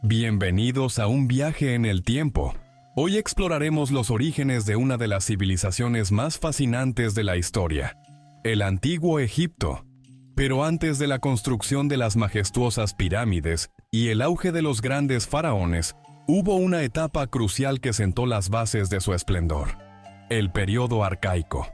Bienvenidos a un viaje en el tiempo. Hoy exploraremos los orígenes de una de las civilizaciones más fascinantes de la historia, el Antiguo Egipto. Pero antes de la construcción de las majestuosas pirámides y el auge de los grandes faraones, hubo una etapa crucial que sentó las bases de su esplendor: el período arcaico.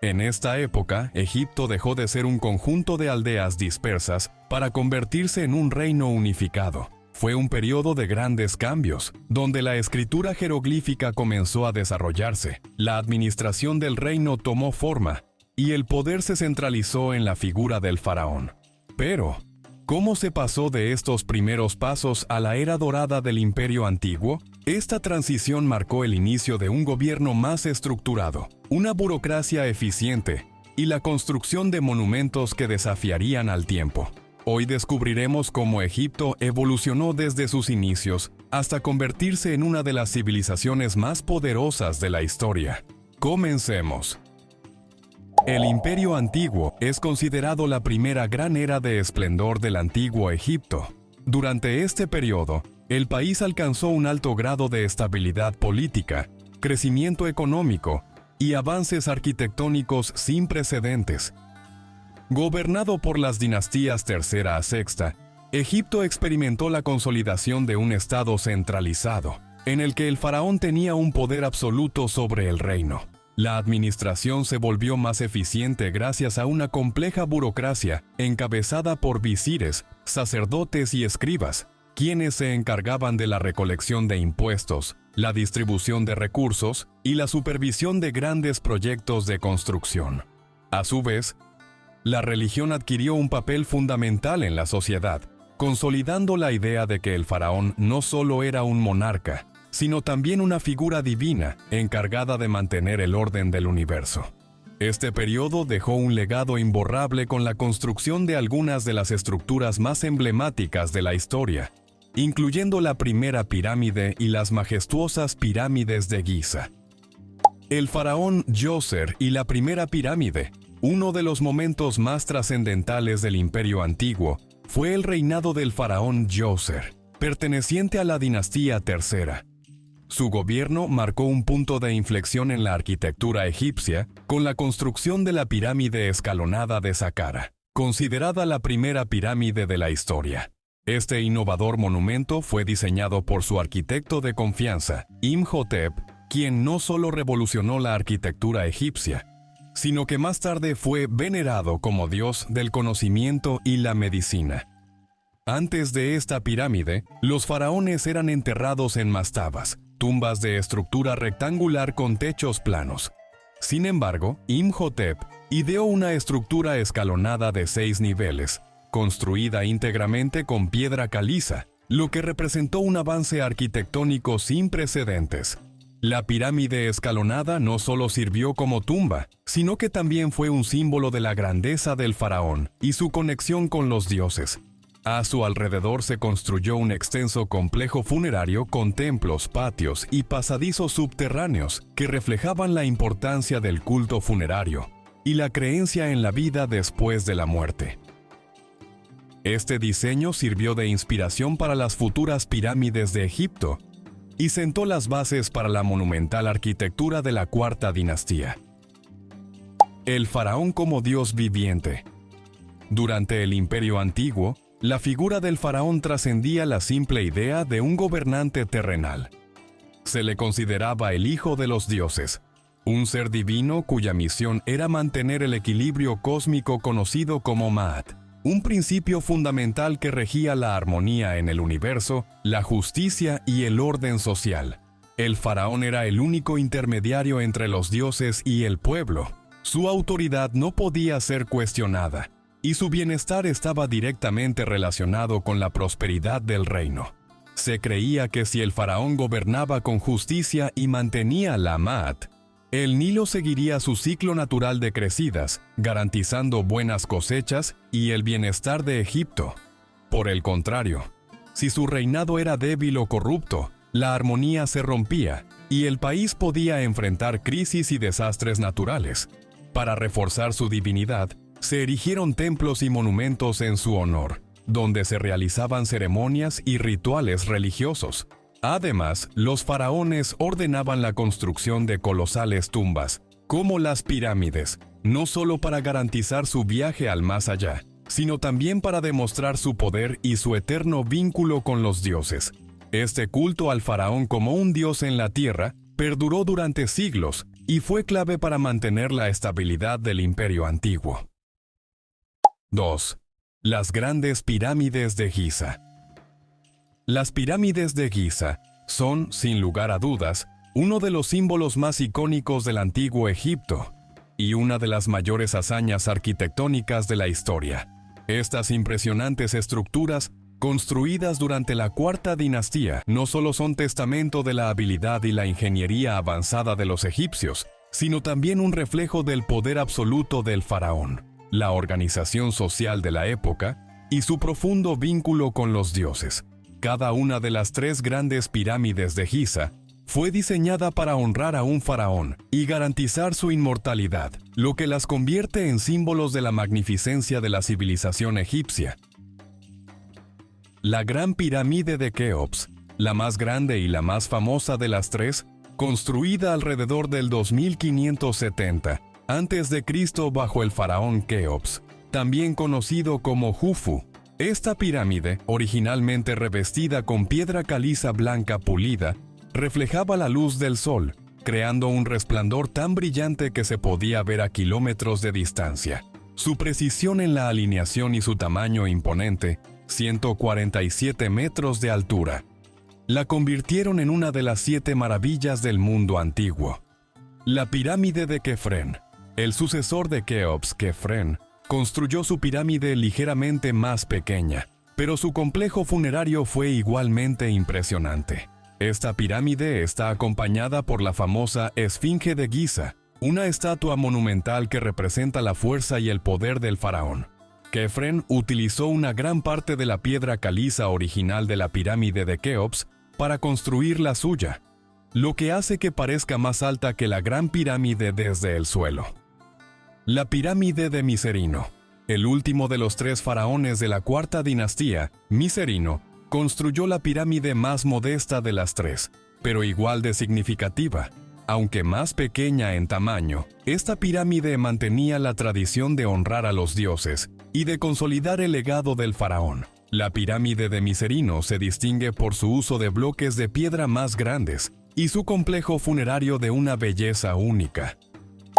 En esta época, Egipto dejó de ser un conjunto de aldeas dispersas para convertirse en un reino unificado. Fue un periodo de grandes cambios, donde la escritura jeroglífica comenzó a desarrollarse, la administración del reino tomó forma, y el poder se centralizó en la figura del faraón. Pero, ¿cómo se pasó de estos primeros pasos a la era dorada del Imperio Antiguo? Esta transición marcó el inicio de un gobierno más estructurado, una burocracia eficiente y la construcción de monumentos que desafiarían al tiempo. Hoy descubriremos cómo Egipto evolucionó desde sus inicios hasta convertirse en una de las civilizaciones más poderosas de la historia. Comencemos. El Imperio Antiguo es considerado la primera gran era de esplendor del Antiguo Egipto. Durante este periodo, el país alcanzó un alto grado de estabilidad política, crecimiento económico y avances arquitectónicos sin precedentes. Gobernado por las dinastías tercera a sexta, Egipto experimentó la consolidación de un estado centralizado, en el que el faraón tenía un poder absoluto sobre el reino. La administración se volvió más eficiente gracias a una compleja burocracia encabezada por visires, sacerdotes y escribas, quienes se encargaban de la recolección de impuestos, la distribución de recursos y la supervisión de grandes proyectos de construcción. A su vez, la religión adquirió un papel fundamental en la sociedad, consolidando la idea de que el faraón no solo era un monarca, sino también una figura divina encargada de mantener el orden del universo. Este periodo dejó un legado imborrable con la construcción de algunas de las estructuras más emblemáticas de la historia, incluyendo la primera pirámide y las majestuosas pirámides de Giza. El faraón Djoser y la primera pirámide. Uno de los momentos más trascendentales del Imperio Antiguo fue el reinado del faraón Djoser, perteneciente a la dinastía tercera. Su gobierno marcó un punto de inflexión en la arquitectura egipcia con la construcción de la pirámide escalonada de Saqqara, considerada la primera pirámide de la historia. Este innovador monumento fue diseñado por su arquitecto de confianza, Imhotep, quien no solo revolucionó la arquitectura egipcia, sino que más tarde fue venerado como dios del conocimiento y la medicina. Antes de esta pirámide, los faraones eran enterrados en mastabas, tumbas de estructura rectangular con techos planos. Sin embargo, Imhotep ideó una estructura escalonada de 6 niveles, construida íntegramente con piedra caliza, lo que representó un avance arquitectónico sin precedentes. La pirámide escalonada no solo sirvió como tumba, sino que también fue un símbolo de la grandeza del faraón y su conexión con los dioses. A su alrededor se construyó un extenso complejo funerario con templos, patios y pasadizos subterráneos que reflejaban la importancia del culto funerario y la creencia en la vida después de la muerte. Este diseño sirvió de inspiración para las futuras pirámides de Egipto y sentó las bases para la monumental arquitectura de la cuarta dinastía. El faraón como dios viviente. Durante el Imperio Antiguo, la figura del faraón trascendía la simple idea de un gobernante terrenal. Se le consideraba el hijo de los dioses, un ser divino cuya misión era mantener el equilibrio cósmico conocido como Ma'at, un principio fundamental que regía la armonía en el universo, la justicia y el orden social. El faraón era el único intermediario entre los dioses y el pueblo. Su autoridad no podía ser cuestionada, y su bienestar estaba directamente relacionado con la prosperidad del reino. Se creía que si el faraón gobernaba con justicia y mantenía la Ma'at, el Nilo seguiría su ciclo natural de crecidas, garantizando buenas cosechas y el bienestar de Egipto. Por el contrario, si su reinado era débil o corrupto, la armonía se rompía y el país podía enfrentar crisis y desastres naturales. Para reforzar su divinidad, se erigieron templos y monumentos en su honor, donde se realizaban ceremonias y rituales religiosos. Además, los faraones ordenaban la construcción de colosales tumbas, como las pirámides, no solo para garantizar su viaje al más allá, sino también para demostrar su poder y su eterno vínculo con los dioses. Este culto al faraón como un dios en la tierra perduró durante siglos y fue clave para mantener la estabilidad del Imperio Antiguo. 2. Las grandes pirámides de Giza. Las pirámides de Giza son, sin lugar a dudas, uno de los símbolos más icónicos del antiguo Egipto y una de las mayores hazañas arquitectónicas de la historia. Estas impresionantes estructuras, construidas durante la Cuarta Dinastía, no solo son testamento de la habilidad y la ingeniería avanzada de los egipcios, sino también un reflejo del poder absoluto del faraón, la organización social de la época y su profundo vínculo con los dioses. Cada una de las 3 grandes pirámides de Giza fue diseñada para honrar a un faraón y garantizar su inmortalidad, lo que las convierte en símbolos de la magnificencia de la civilización egipcia. La Gran Pirámide de Keops, la más grande y la más famosa de las 3, construida alrededor del 2570 a.C. bajo el faraón Keops, también conocido como Jufu. Esta pirámide, originalmente revestida con piedra caliza blanca pulida, reflejaba la luz del sol, creando un resplandor tan brillante que se podía ver a kilómetros de distancia. Su precisión en la alineación y su tamaño imponente, 147 metros de altura, la convirtieron en una de las 7 maravillas del mundo antiguo. La pirámide de Kefren. El sucesor de Keops, Kefren, construyó su pirámide ligeramente más pequeña, pero su complejo funerario fue igualmente impresionante. Esta pirámide está acompañada por la famosa Esfinge de Giza, una estatua monumental que representa la fuerza y el poder del faraón. Kefren utilizó una gran parte de la piedra caliza original de la pirámide de Keops para construir la suya, lo que hace que parezca más alta que la Gran Pirámide desde el suelo. La pirámide de Micerino. El último de los 3 faraones de la Cuarta Dinastía, Micerino, construyó la pirámide más modesta de las 3, pero igual de significativa. Aunque más pequeña en tamaño, esta pirámide mantenía la tradición de honrar a los dioses y de consolidar el legado del faraón. La pirámide de Micerino se distingue por su uso de bloques de piedra más grandes y su complejo funerario de una belleza única.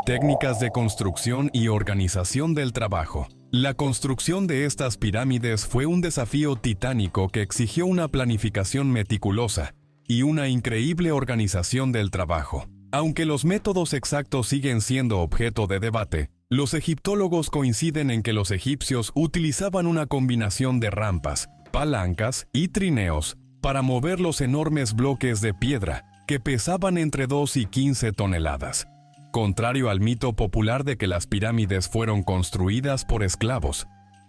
Técnicas de construcción y organización del trabajo. La construcción de estas pirámides fue un desafío titánico que exigió una planificación meticulosa y una increíble organización del trabajo. Aunque los métodos exactos siguen siendo objeto de debate, los egiptólogos coinciden en que los egipcios utilizaban una combinación de rampas, palancas y trineos para mover los enormes bloques de piedra que pesaban entre 2 y 15 toneladas. Contrario al mito popular de que las pirámides fueron construidas por esclavos,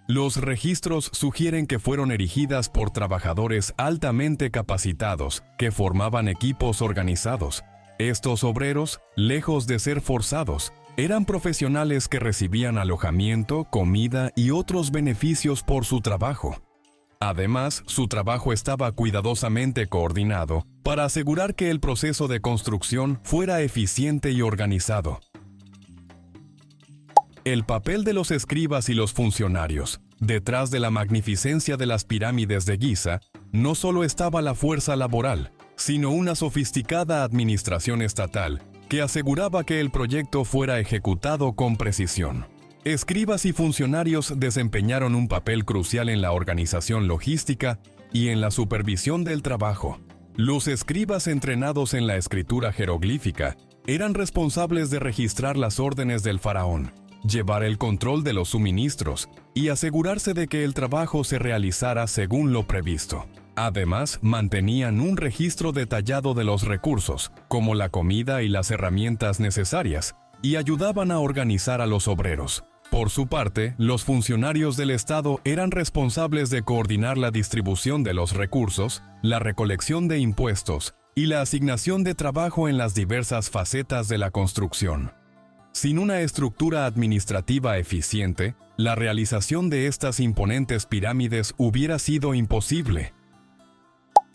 los registros sugieren que fueron erigidas por trabajadores altamente capacitados que formaban equipos organizados. Estos obreros, lejos de ser forzados, eran profesionales que recibían alojamiento, comida y otros beneficios por su trabajo. Además, su trabajo estaba cuidadosamente coordinado para asegurar que el proceso de construcción fuera eficiente y organizado. El papel de los escribas y los funcionarios. Detrás de la magnificencia de las pirámides de Giza, no solo estaba la fuerza laboral, sino una sofisticada administración estatal que aseguraba que el proyecto fuera ejecutado con precisión. Escribas y funcionarios desempeñaron un papel crucial en la organización logística y en la supervisión del trabajo. Los escribas entrenados en la escritura jeroglífica eran responsables de registrar las órdenes del faraón, llevar el control de los suministros y asegurarse de que el trabajo se realizara según lo previsto. Además, mantenían un registro detallado de los recursos, como la comida y las herramientas necesarias, y ayudaban a organizar a los obreros. Por su parte, los funcionarios del Estado eran responsables de coordinar la distribución de los recursos, la recolección de impuestos y la asignación de trabajo en las diversas facetas de la construcción. Sin una estructura administrativa eficiente, la realización de estas imponentes pirámides hubiera sido imposible.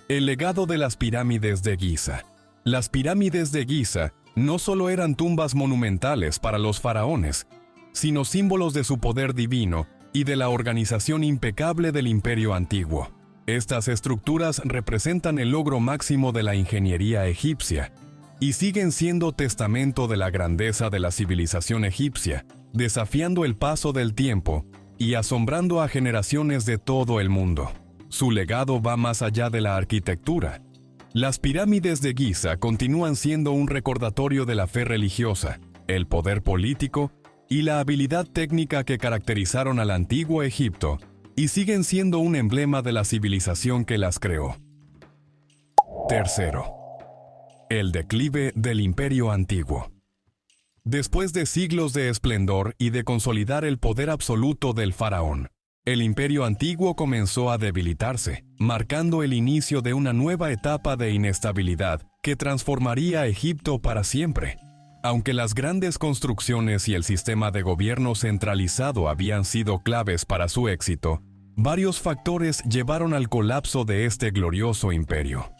El legado de las pirámides de Giza. Las pirámides de Giza no solo eran tumbas monumentales para los faraones, sino símbolos de su poder divino y de la organización impecable del Imperio Antiguo. Estas estructuras representan el logro máximo de la ingeniería egipcia y siguen siendo testamento de la grandeza de la civilización egipcia, desafiando el paso del tiempo y asombrando a generaciones de todo el mundo. Su legado va más allá de la arquitectura. Las pirámides de Giza continúan siendo un recordatorio de la fe religiosa, el poder político y la habilidad técnica que caracterizaron al antiguo Egipto, y siguen siendo un emblema de la civilización que las creó. Tercero, el declive del Imperio Antiguo. Después de siglos de esplendor y de consolidar el poder absoluto del faraón, el Imperio Antiguo comenzó a debilitarse, marcando el inicio de una nueva etapa de inestabilidad que transformaría a Egipto para siempre. Aunque las grandes construcciones y el sistema de gobierno centralizado habían sido claves para su éxito, varios factores llevaron al colapso de este glorioso imperio.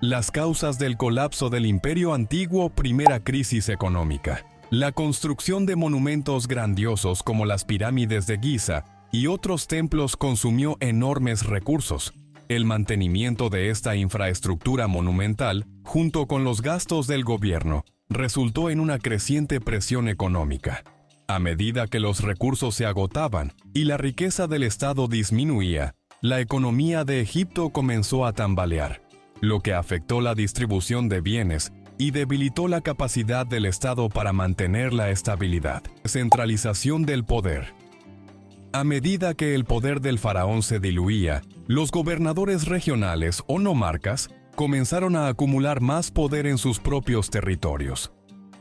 Las causas del colapso del Imperio Antiguo. Primera crisis económica. La construcción de monumentos grandiosos como las pirámides de Giza y otros templos consumió enormes recursos. El mantenimiento de esta infraestructura monumental, junto con los gastos del gobierno, resultó en una creciente presión económica. A medida que los recursos se agotaban y la riqueza del Estado disminuía, la economía de Egipto comenzó a tambalear, lo que afectó la distribución de bienes y debilitó la capacidad del Estado para mantener la estabilidad. Centralización del poder. A medida que el poder del faraón se diluía, los gobernadores regionales o nomarcas comenzaron a acumular más poder en sus propios territorios.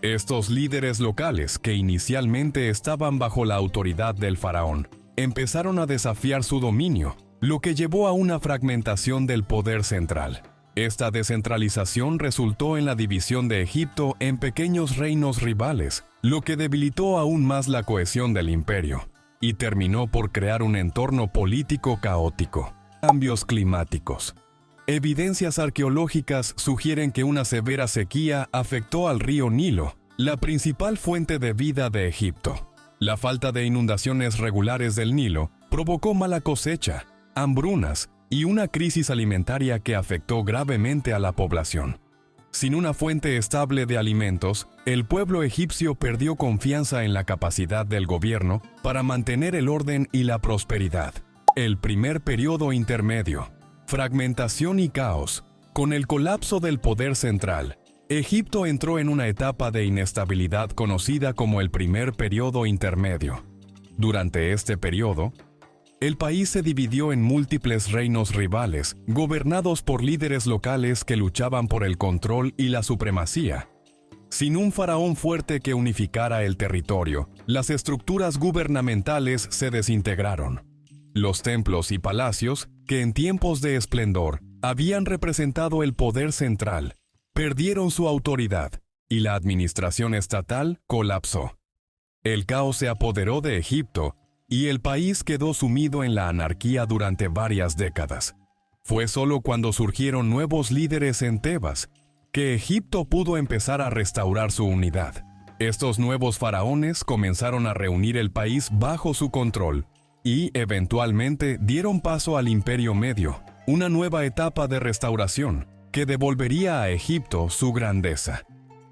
Estos líderes locales, que inicialmente estaban bajo la autoridad del faraón, empezaron a desafiar su dominio, lo que llevó a una fragmentación del poder central. Esta descentralización resultó en la división de Egipto en pequeños reinos rivales, lo que debilitó aún más la cohesión del imperio, y terminó por crear un entorno político caótico. Cambios climáticos. Evidencias arqueológicas sugieren que una severa sequía afectó al río Nilo, la principal fuente de vida de Egipto. La falta de inundaciones regulares del Nilo provocó mala cosecha, hambrunas y una crisis alimentaria que afectó gravemente a la población. Sin una fuente estable de alimentos, el pueblo egipcio perdió confianza en la capacidad del gobierno para mantener el orden y la prosperidad. El primer periodo intermedio. Fragmentación y caos. Con el colapso del poder central, Egipto entró en una etapa de inestabilidad conocida como el primer periodo intermedio. Durante este periodo, el país se dividió en múltiples reinos rivales, gobernados por líderes locales que luchaban por el control y la supremacía. Sin un faraón fuerte que unificara el territorio, las estructuras gubernamentales se desintegraron. Los templos y palacios, que en tiempos de esplendor habían representado el poder central, perdieron su autoridad y la administración estatal colapsó. El caos se apoderó de Egipto y el país quedó sumido en la anarquía durante varias décadas. Fue solo cuando surgieron nuevos líderes en Tebas que Egipto pudo empezar a restaurar su unidad. Estos nuevos faraones comenzaron a reunir el país bajo su control y, eventualmente, dieron paso al Imperio Medio, una nueva etapa de restauración que devolvería a Egipto su grandeza.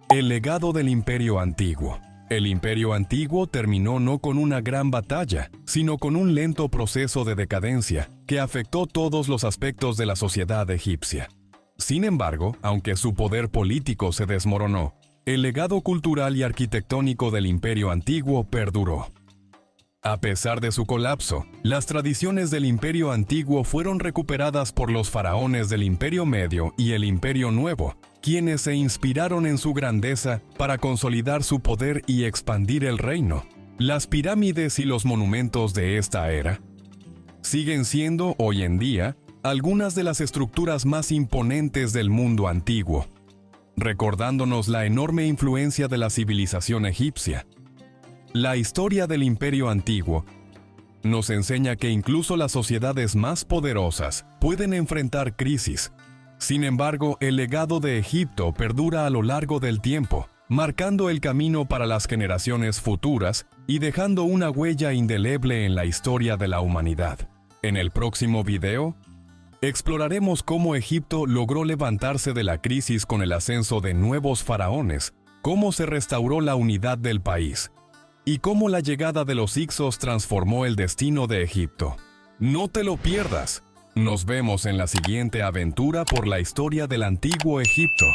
El legado del Imperio Antiguo. El Imperio Antiguo terminó no con una gran batalla, sino con un lento proceso de decadencia que afectó todos los aspectos de la sociedad egipcia. Sin embargo, aunque su poder político se desmoronó, el legado cultural y arquitectónico del Imperio Antiguo perduró. A pesar de su colapso, las tradiciones del Imperio Antiguo fueron recuperadas por los faraones del Imperio Medio y el Imperio Nuevo, quienes se inspiraron en su grandeza para consolidar su poder y expandir el reino. Las pirámides y los monumentos de esta era siguen siendo, hoy en día, algunas de las estructuras más imponentes del mundo antiguo. recordándonos la enorme influencia de la civilización egipcia. La historia del Imperio Antiguo nos enseña que incluso las sociedades más poderosas pueden enfrentar crisis. Sin embargo, el legado de Egipto perdura a lo largo del tiempo, marcando el camino para las generaciones futuras y dejando una huella indeleble en la historia de la humanidad. En el próximo video, exploraremos cómo Egipto logró levantarse de la crisis con el ascenso de nuevos faraones, cómo se restauró la unidad del país, y cómo la llegada de los Hyksos transformó el destino de Egipto. No te lo pierdas. Nos vemos en la siguiente aventura por la historia del antiguo Egipto.